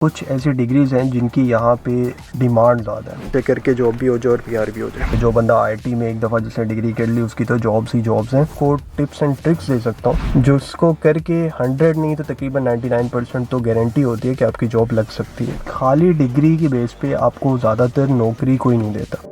कुछ ऐसी डिग्रीज़ हैं जिनकी यहाँ पे डिमांड ज़्यादा है, तो करके जॉब भी हो जाए और पीआर भी हो जाए। जो बंदा आईटी में एक दफ़ा जिसने डिग्री कर ली उसकी तो जॉब्स ही जॉब्स हैं। को टिप्स एंड ट्रिक्स दे सकता हूँ जो उसको करके 100 नहीं तो तकरीबन 99% तो गारंटी होती है कि आपकी जॉब लग सकती है। खाली डिग्री की बेस पे आपको ज़्यादातर नौकरी कोई नहीं देता।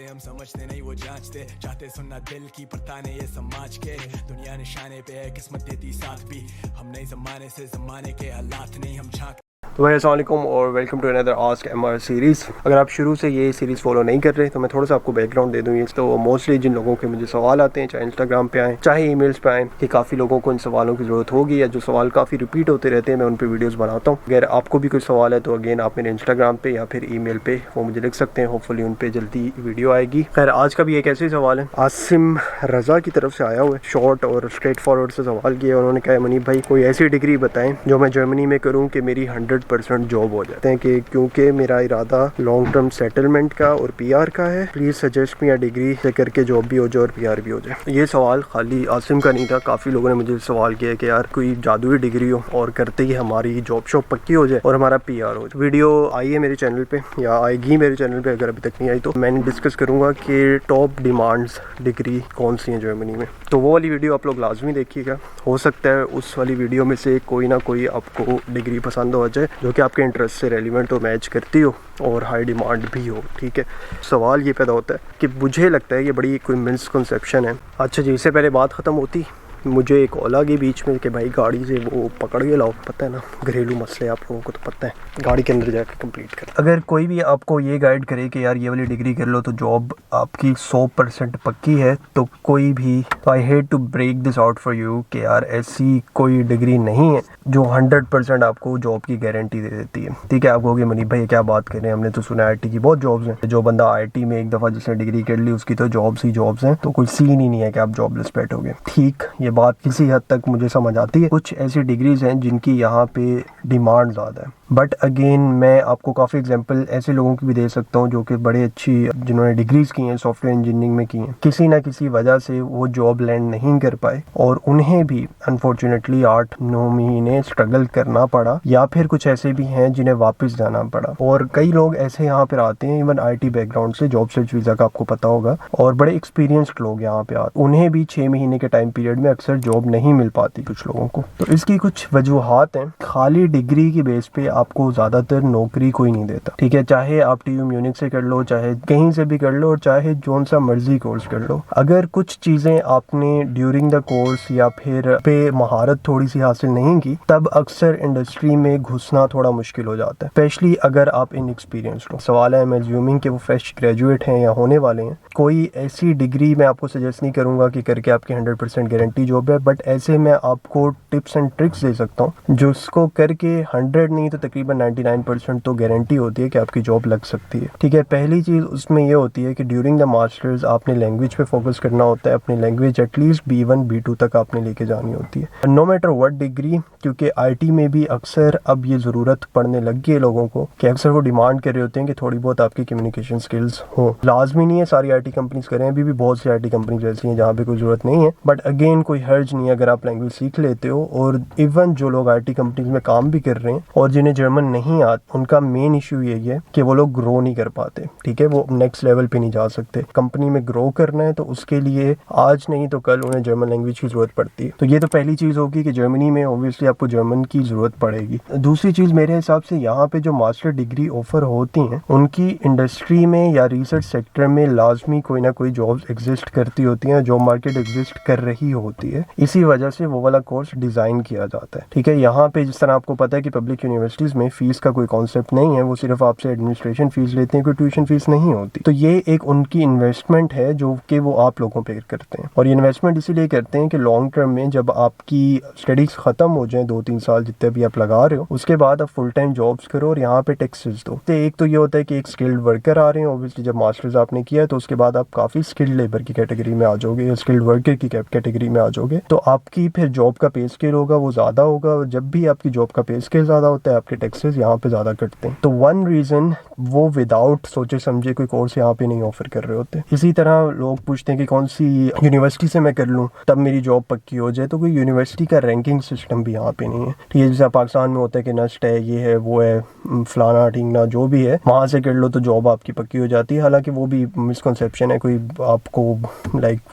हम समझते नहीं वो जांचते, चाहते सुनना दिल की पर ताने ये समाज के। दुनिया निशाने पे है, किस्मत देती साथ भी। हम नहीं जमाने से जमाने के हालात नहीं हम झांक। तो भाई अस्सलाम वालेकुम और welcome to another ASMR series. अगर आप शुरू से ये सीरीज़ फॉलो नहीं कर रहे तो मैं थोड़ा सा आपको बैकग्राउंड दे दूँ। तो मोस्टली जिन लोगों के मुझे सवाल आते हैं, चाहे इंस्टाग्राम पे आएँ चाहे ईमेल्स पे आएँ, कि काफ़ी लोगों को इन सवालों की ज़रूरत होगी या जो सवाल काफ़ी रिपीट होते रहते हैं, मैं उन पर वीडियोज़ बनाता हूँ। अगर आपको भी कोई सवाल है तो अगेन आप मेरे इंस्टाग्राम पे या फिर ईमेल पे वो मुझे लिख सकते हैं। होपफुली उन पर जल्दी वीडियो आएगी। खैर आज का भी एक ऐसे ही सवाल है, आसिम रज़ा की तरफ से आया हुआ है। शॉर्ट और स्ट्रेट फॉरवर्ड से सवाल किया। उन्होंने कहा मनीब भाई कोई ऐसी डिग्री बताएं जो मैं जर्मनी में करूँ कि मेरी 100% जॉब हो जाते हैं, कि क्योंकि मेरा इरादा लॉन्ग टर्म सेटलमेंट का और पीआर का है। प्लीज़ सजेस्ट मी या डिग्री से करके जॉब भी हो जाए और पीआर भी हो जाए। ये सवाल खाली आसिम का नहीं था, काफ़ी लोगों ने मुझे सवाल किया कि यार कोई जादुई डिग्री हो और करते ही हमारी जॉब शॉप पक्की हो जाए और हमारा पीआर हो जाए। वीडियो आई है मेरे चैनल पे या आएगी मेरे चैनल पे, अगर अभी तक नहीं आई तो मैंने डिस्कस करूँगा कि टॉप डिमांड्स डिग्री कौन सी हैं जर्मनी में। तो वो वाली वीडियो आप लोग लाजमी देखिएगा। हो सकता है उस वाली वीडियो में से कोई ना कोई आपको डिग्री पसंद हो जाए जो कि आपके इंटरेस्ट से रेलिवेंट हो, मैच करती हो और हाई डिमांड भी हो। ठीक है, सवाल ये पैदा होता है कि मुझे लगता है ये बड़ी कोई मिसकंसेप्शन है। अच्छा जी, इससे पहले बात ख़त्म होती, मुझे एक कॉल आ गई बीच में कि भाई गाड़ी से वो पकड़ के लाओ। पता है ना, घरेलू मसले आप लोगों को तो पता है, गाड़ी के अंदर जाकर कंप्लीट कर। अगर कोई भी आपको ये गाइड करे कि यार ये वाली डिग्री कर लो तो जॉब आपकी 100% पक्की है, तो कोई भी, तो I hate to break this out for you कि यार ऐसी कोई डिग्री नहीं है जो 100% आपको जॉब की गारंटी दे देती है। ठीक है, आप कहोगे मनीब भाई क्या बात कर रहे हैं, हमने तो सुना आईटी की बहुत जॉब्स हैं। जो बंदा आईटी में एक दफ़ा जिसने डिग्री कर ली उसकी तो जॉब्स ही जॉब्स हैं, तो कोई सीन ही नहीं है कि आप जॉबलेस बैठोगे। ठीक, ये बात किसी हद तक मुझे समझ आती है। कुछ ऐसी डिग्रीज हैं जिनकी यहाँ पे डिमांड ज़्यादा है, बट अगेन मैं आपको काफ़ी एग्जांपल ऐसे लोगों की भी दे सकता हूँ जो कि बड़े अच्छी, जिन्होंने डिग्रीज की हैं, सॉफ्टवेयर इंजीनियरिंग में की हैं, किसी ना किसी वजह से वो जॉब लैंड नहीं कर पाए और उन्हें भी अनफॉर्चुनेटली 8-9 महीने स्ट्रगल करना पड़ा, या फिर कुछ ऐसे भी हैं जिन्हें वापस जाना पड़ा। और कई लोग ऐसे यहाँ पर आते हैं, इवन IT बैकग्राउंड से, जॉब सर्च वीज़ा का आपको पता होगा, और बड़े एक्सपीरियंस्ड लोग यहाँ पे आते, उन्हें भी 6 महीने के टाइम पीरियड में अक्सर जॉब नहीं मिल पाती कुछ लोगों को। तो इसकी कुछ वजूहात हैं। खाली डिग्री की बेस पे आपको ज़्यादातर नौकरी कोई नहीं देता। ठीक है, चाहे आप TU म्यूनिक से कर लो, चाहे कहीं से भी कर लो, और चाहे जोन सा मर्जी कोर्स कर लो, अगर कुछ चीज़ें आपने ड्यूरिंग द कोर्स या फिर पे महारत थोड़ी सी हासिल नहीं की, तब अक्सर इंडस्ट्री में घुसना थोड़ा मुश्किल हो जाता है, स्पेशली अगर आप इनएक्सपीरियंस्ड हो। सवाल है, मैं अज्यूमिंग कि वो फ्रेश ग्रेजुएट हैं या होने वाले हैं, कोई ऐसी डिग्री मैं आपको सजेस्ट नहीं करूँगा कि करके आपकी 100% गारंटी जॉब है, बट ऐसे मैं आपको टिप्स एंड ट्रिक्स दे सकता हूँ जो उसको करके 100 नहीं तो तकरीबन 99% तो गारंटी होती है कि आपकी जॉब लग सकती है। ठीक है, पहली चीज़ उसमें ये होती है कि ड्यूरिंग द मास्टर्स आपने लैंग्वेज पे फोकस करना होता है। अपनी लैंग्वेज एटलीस्ट B1 B2 तक आपने लेके जानी होती है, नो मैटर व्हाट डिग्री, क्योंकि IT में भी अक्सर अब ये ज़रूरत पड़ने लग गई है लोगों को कि अक्सर वो डिमांड कर रहे होते हैं कि थोड़ी बहुत आपकी कम्युनिकेशन स्किल्स हो। लाजमी नहीं है सारी IT कंपनीज करें, अभी भी बहुत सी IT कंपनीज ऐसी हैं जहाँ पे कोई ज़रूरत नहीं है, बट अगेन कोई हर्ज नहीं है अगर आप लैंग्वेज सीख लेते हो। और इवन जो लोग IT कंपनीज में काम भी कर रहे हैं और जिन्हें जर्मन नहीं आता, उनका मेन इशू यही है कि वो लोग ग्रो नहीं कर पाते। ठीक है, वो नेक्स्ट लेवल पे नहीं जा सकते। कंपनी में ग्रो करना है तो उसके लिए आज नहीं तो कल उन्हें जर्मन लैंग्वेज की ज़रूरत पड़ती है। तो ये तो पहली चीज़ होगी कि जर्मनी में ऑब्वियसली आपको जर्मन की ज़रूरत पड़ेगी। दूसरी चीज़ मेरे हिसाब से यहाँ पे जो मास्टर डिग्री ऑफर होती हैं उनकी इंडस्ट्री में या रिसर्च सेक्टर में लाजमी कोई ना कोई जॉब्स एग्जिस्ट करती होती हैं, जॉब मार्केट एग्जिस्ट कर रही होती है, इसी वजह से वो वाला कोर्स डिज़ाइन किया जाता है। ठीक है, यहाँ पे जिस तरह आपको पता है कि पब्लिक यूनिवर्सिटीज़ में फ़ीस का कोई कॉन्सेप्ट नहीं है, वो सिर्फ आपसे एडमिनिस्ट्रेशन फ़ीस लेते हैं, कोई ट्यूशन फ़ीस नहीं होती। तो ये एक उनकी इन्वेस्टमेंट है जो कि वो आप लोगों पे करते हैं, और ये इन्वेस्टमेंट इसीलिए करते हैं कि लॉन्ग टर्म में जब आपकी स्टडीज़ ख़त्म हो जाए, 2-3 साल जितने भी आप लगा रहे हो, उसके बाद आप फुल टाइम जॉब्स करो और यहाँ पे टैक्सेस दो। तो एक तो ये होता है कि एक स्किल्ड वर्कर आ रहे हैं, ऑब्वियसली जब मास्टर्स आपने किया है तो उसके बाद आप काफ़ी स्किल्ड लेबर की कैटेगरी में आ जाओगे या स्किल्ड वर्कर की कैटेगरी में आ जाओगे, तो आपकी फिर जॉब का पे स्केल होगा वो ज़्यादा होगा, और जब भी आपकी जॉब का पे स्केल ज़्यादा होता है आपके के टैक्सेस यहाँ पे ज़्यादा कटते हैं। तो वन रीज़न वो विदाउट सोचे समझे कोई कोर्स यहाँ पे नहीं ऑफर कर रहे होते। इसी तरह लोग पूछते हैं कि कौन सी यूनिवर्सिटी से मैं कर लूँ तब मेरी जॉब पक्की हो जाए, तो कोई यूनिवर्सिटी का रैंकिंग सिस्टम भी यहाँ पे नहीं है। ठीक है, जैसे पाकिस्तान में होता है कि नस्ट है, ये है, वो है, फलाना ढींगना जो भी है, वहाँ से कर लो तो जॉब आपकी पक्की हो जाती है। हालांकि वो भी मिसकंसेप्शन है, कोई आपको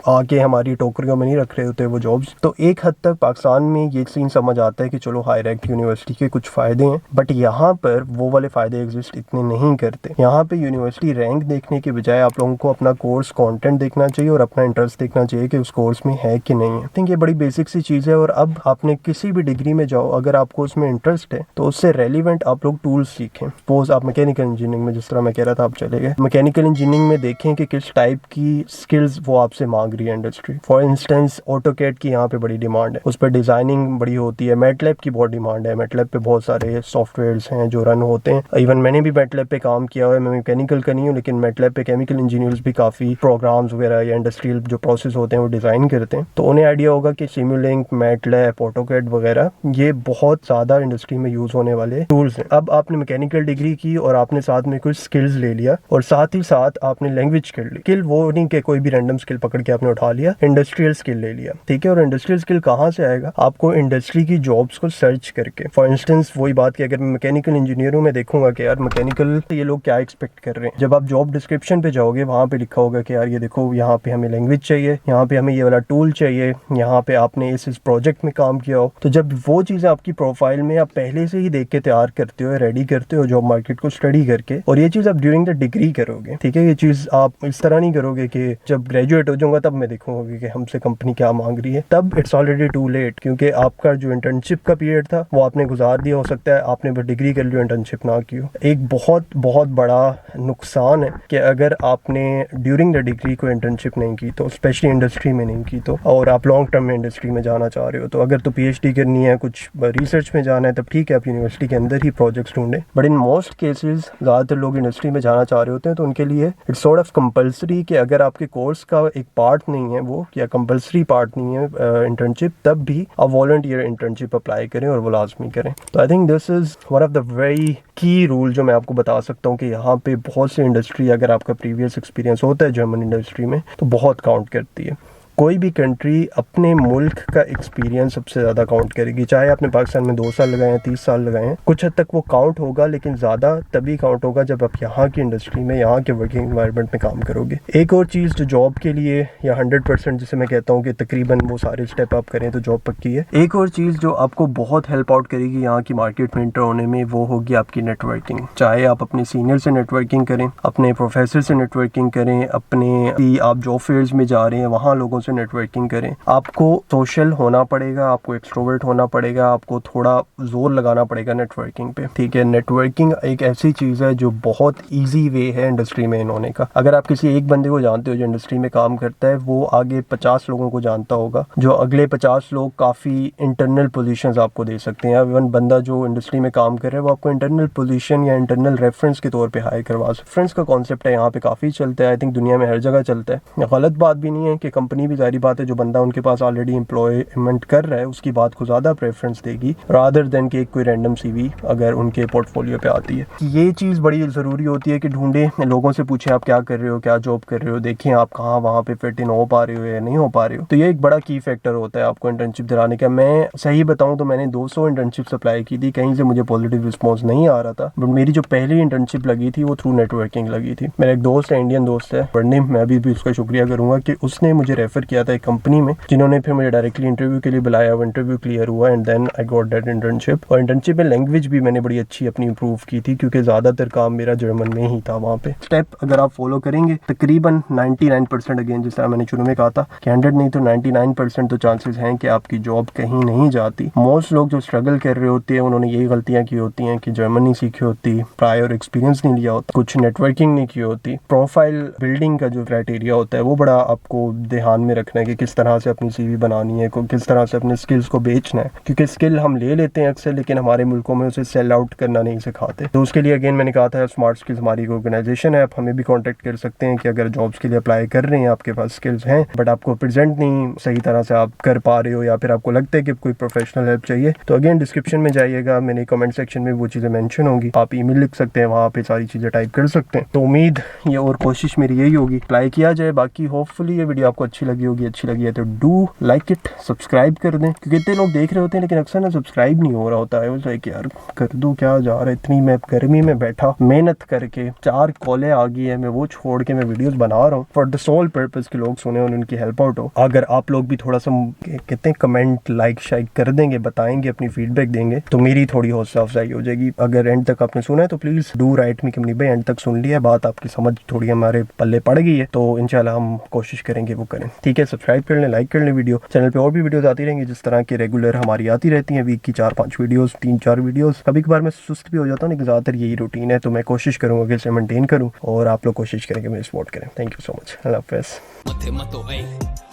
आके हमारी टोकरियों में नहीं रख रहे होते वो जॉब्स। तो एक हद तक पाकिस्तान में ये सीन समझ आता है कि चलो हाई रैंक यूनिवर्सिटी के कुछ फ़ायदे हैं, बट यहाँ पर वो वाले फ़ायदे एग्जिस्ट इतने नहीं करते। यहाँ पे यूनिवर्सिटी रैंक देखने के बजाय आप लोगों को अपना कोर्स कंटेंट देखना चाहिए और अपना इंटरेस्ट देखना चाहिए कि उस कोर्स में है कि नहीं है। आई थिंक ये बड़ी बेसिक सी चीज़ है। और अब आपने किसी भी डिग्री में जाओ, अगर आपको उसमें इंटरेस्ट है तो उससे रेलिवेंट आप लोग टूल्स सीखें। सपोज आप मैकेनिकल इंजीनियरिंग में, जिस तरह मैं कह रहा था आप चले गए, मैकेनिकल इंजीनियरिंग में देखें कि किस टाइप की स्किल्स वो आपसे मांग रही है इंडस्ट्री। फॉर इंस्टेंस ऑटोकैड की यहाँ पे बड़ी डिमांड है, उस पर डिजाइनिंग बड़ी होती है। मैटलैब की बहुत डिमांड है, मैटलैब पे बहुत सारे सॉफ्टवेयर्स हैं जो रन होते हैं। इवन मैंने भी मैटलैब पे काम किया हुआ है, मैं मैकेनिकल का नहीं हूँ, लेकिन मैटलैब पे केमिकल इंजीनियर्स भी काफ़ी प्रोग्राम्स वगैरह या इंडस्ट्रियल जो प्रोसेस होते हैं वो डिज़ाइन करते हैं। तो उन्हें आइडिया होगा कि सिमुलिंक, मैटलैब, ऑटोकैड वगैरह ये बहुत ज़्यादा इंडस्ट्री में यूज़ होने वाले टूल्स हैं। अब आपने मैकेनिकल डिग्री की और आपने साथ में कुछ स्किल्स ले लिया और साथ ही साथ आपने लैंग्वेज कर ली। स्किल वो नहीं कि कोई भी रैंडम स्किल पकड़ के आपने उठा लिया, इंडस्ट्रियल स्किल ले लिया, ठीक है। और इंडस्ट्रियल स्किल कहाँ से आएगा? आपको इंडस्ट्री की जॉब्स को सर्च करके। फॉर इंस्टेंस वही बात कि अगर मैं मैकेनिकल इंजीनियर हूँ, मैं देखूंगा कि यार मैकेनिकल ये लोग क्या एक्सपेक्ट कर रहे हैं। जब आप जॉब डिस्क्रिप्शन पे जाओगे वहाँ पे लिखा होगा कि यार ये देखो, यहाँ पे हमें लैंग्वेज चाहिए, यहाँ पे हमें ये वाला टूल चाहिए, यहाँ पे आपने इस प्रोजेक्ट में काम किया हो। तो जब वो चीज़ें आपकी प्रोफाइल में आप पहले से ही देख के तैयार करते हो, रेडी करते हो जॉब मार्केट को स्टडी करके, और ये चीज़ आप ड्यूरिंग द डिग्री करोगे, ठीक है। ये चीज़ आप इस तरह नहीं करोगे कि जब ग्रेजुएट हो जाऊंगा तब मैं देखूंगा कि हमसे कंपनी क्या मांग रही है। तब इट्स ऑलरेडी टू लेट, क्योंकि आपका जो इंटर्नशिप का पीरियड था वो आपने गुजार दिया। हो सकता है आपने बस डिग्री कर ली, इंटर्नशिप ना की हो। एक बहुत बहुत बड़ा नुकसान है कि अगर आपने ड्यूरिंग द डिग्री को इंटर्नशिप नहीं की, तो स्पेशली इंडस्ट्री में नहीं की, तो और आप लॉन्ग टर्म में इंडस्ट्री में जाना चाह रहे हो, तो अगर तो पीएचडी करनी है, कुछ रिसर्च में जाना है, तब ठीक है आप यूनिवर्सिटी के अंदर ही प्रोजेक्ट्स ढूंढें। बट इन मोस्ट केसेस ज़्यादातर लोग इंडस्ट्री में जाना चाह रहे होते हैं, तो उनके लिए इट्स सॉर्ट ऑफ कंपल्सरी कि अगर आपके कोर्स का एक पार्ट नहीं है वो, या कंपल्सरी पार्ट नहीं है इंटर्नशिप, तब भी आप वॉलंटियर इंटर्नशिप अप्लाई करें और वो लाजमी करें। तो I think this is one of the very की रूल जो मैं आपको बता सकता हूँ कि यहाँ पे बहुत सी इंडस्ट्री, अगर आपका प्रीवियस एक्सपीरियंस होता है जर्मन इंडस्ट्री में, तो बहुत काउंट करती है। कोई भी कंट्री अपने मुल्क का एक्सपीरियंस सबसे ज़्यादा काउंट करेगी, चाहे आपने पाकिस्तान में 2 साल लगाए हैं, 30 साल लगाए हैं, कुछ हद तक वो काउंट होगा, लेकिन ज़्यादा तभी काउंट होगा जब आप यहाँ की इंडस्ट्री में, यहाँ के वर्किंग एनवायरनमेंट में काम करोगे। एक और चीज़ जो जॉब के लिए या 100% जिसे मैं कहता हूँ कि तकरीबन वो सारे स्टेप आप करें तो जॉब पक्की है। एक और चीज़ जो आपको बहुत हेल्प आउट करेगी यहाँ की मार्केट में इंटर होने में, वो होगी आपकी नेटवर्किंग। चाहे आप अपने सीनियर से नेटवर्किंग करें, अपने प्रोफेसर से नेटवर्किंग करें, अपने आप जॉब फेयर्स में जा रहे हैं वहाँ लोगों से नेटवर्किंग करें। आपको सोशल होना पड़ेगा, आपको एक्सट्रोवर्ट होना पड़ेगा, आपको थोड़ा जोर लगाना पड़ेगा नेटवर्किंग पे, ठीक है। नेटवर्किंग एक ऐसी चीज़ है जो बहुत इजी वे है इंडस्ट्री में इन होने का। अगर आप किसी एक बंदे को जानते हो जो इंडस्ट्री में काम करता है, वो आगे 50 लोगों को जानता होगा, जो अगले 50 लोग काफ़ी इंटरनल पोजीशंस आपको दे सकते हैं। इवन बंदा जो इंडस्ट्री में काम कर रहा है वो आपको इंटरनल पोजीशन या इंटरनल रेफरेंस के तौर पे हायर करवा सकता है। रेफरेंस का कॉन्सेप्ट है यहाँ पे काफ़ी चलता है, आई थिंक दुनिया में हर जगह चलता है। गलत बात भी नहीं है कि कंपनी भी, जारी बात है, जो बंदा उनके पास ऑलरेडी एम्प्लॉयमेंट कर रहा है उसकी बात को ज़्यादा प्रेफरेंस देगी रादर देन कि कोई रैंडम सीवी अगर उनके पोर्टफोलियो पे आती है। ये चीज़ बड़ी ज़रूरी होती है कि ढूंढें, लोगों से पूछें आप क्या कर रहे हो, क्या जॉब कर रहे हो, देखें आप कहाँ वहाँ पे फिट इन हो पा रहे हो या नहीं हो पा रहे हो। तो ये एक बड़ा की फैक्टर होता है आपको इंटर्नशिप दिलाने का। मैं सही बताऊँ तो मैंने 200 इंटर्नशिप्स अप्लाई की थी, कहीं से मुझे पॉजिटिव रिस्पॉन्स नहीं आ रहा था। बट मेरी जो पहली इंटर्नशिप लगी थी वो थ्रू नेटवर्किंग लगी थी। मेरा एक दोस्त है, इंडियन दोस्त है, बड़ने मैं अभी भी उसका शुक्रिया करूँगा कि उसने मुझे रेफर किया था एक कंपनी में, जिन्होंने फिर मुझे डायरेक्टली इंटरव्यू के लिए बुलाया। वो इंटरव्यू क्लियर हुआ and then I got that internship. और इंटर्नशिप में लैंग्वेज भी मैंने बड़ी अच्छी अपनी इंप्रूव की थी, क्योंकि ज़्यादातर काम मेरा जर्मन में ही था वहाँ पे। स्टेप अगर आप फॉलो करेंगे तकरीबन 99%, अगेन जिस तरह मैंने शुरू में कहा था कि 100 नहीं तो 99% तो चांसेस हैं कि आपकी जॉब कहीं नहीं जाती। मोस्ट लोग जो स्ट्रगल कर रहे होते हैं उन्होंने यही गलतियाँ की होती हैं कि जर्मन नहीं सीखी होती, प्रायर एक्सपीरियंस नहीं लिया होता, कुछ नेटवर्किंग नहीं की होती, प्रोफाइल बिल्डिंग का जो क्राइटेरिया होता है वो बड़ा आपको ध्यान में में रखना है कि किस तरह से अपनी CV बनानी है, किस तरह से अपने स्किल्स को बेचना है, क्योंकि स्किल हम ले लेते हैं अक्सर लेकिन हमारे मुल्कों में उसे सेल आउट करना नहीं सिखाते। तो उसके लिए अगेन मैंने कहा था स्मार्ट स्किल्स हमारी ऑर्गेनाइजेशन है, आप हमें भी कॉन्टैक्ट कर सकते हैं कि अगर जॉब्स के लिए अप्लाई कर रहे हैं, आपके पास स्किल्स हैं बट आपको प्रेजेंट नहीं सही तरह से आप कर पा रहे हो या फिर आपको लगता है कि कोई प्रोफेशनल हेल्प चाहिए, तो अगेन डिस्क्रिप्शन में जाइएगा, मैंने कमेंट सेक्शन में वो चीज़ें मेंशन होंगी, आप ईमेल लिख सकते हैं, वहाँ पे सारी चीज़ें टाइप कर सकते हैं। तो उम्मीद ये और कोशिश मेरी यही होगी अप्लाई किया जाए। बाकी होपफुली ये वीडियो आपको अच्छी लगी होगी, अच्छी लगी है तो डू लाइक इट, सब्सक्राइब कर दें, क्योंकि इतने लोग देख रहे होते हैं लेकिन अक्सर ना सब्सक्राइब नहीं हो रहा होता है। वो लाइक यार कर दूँ क्या जा रहा है, इतनी मैं गर्मी में बैठा मेहनत करके 4 कॉलें आ गई है, मैं वो छोड़ के मैं वीडियोस बना रहा हूँ फॉर द सोल पर्पस कि लोग सुने और उनकी हेल्प आउट हो। अगर आप लोग भी थोड़ा सा कहते हैं कमेंट लाइक शाइक कर देंगे, बताएंगे, अपनी फीडबैक देंगे तो मेरी थोड़ी हौसला अफजाई हो जाएगी। अगर एंड तक आपने सुना है तो प्लीज डू राइट मी कि भाई एंड तक सुन लिया, बात आपकी समझ थोड़ी हमारे पल्ले पड़ गई है, तो इंशाल्लाह हम कोशिश करेंगे वो करें। ठीक है, सब्सक्राइब कर लें, लाइक कर लें वीडियो। चैनल पे और भी वीडियोस आती रहेंगी जिस तरह की रेगुलर हमारी आती रहती हैं, वीक की 4-5 वीडियोस, 3-4 वीडियोस। कभी कभार मैं सुस्त भी हो जाता हूँ लेकिन ज़्यादातर यही रूटीन है, तो मैं कोशिश करूँगा कि इसे मेंटेन करूँ और आप लोग कोशिश करेंगे मेरी सपोर्ट करें। थैंक यू सो मच, अल्लाह हाफ़िज़।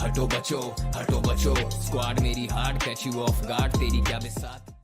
हटो बचो, स्क्वाड मेरी hard, catch you of guard, तेरी क्या बिसात।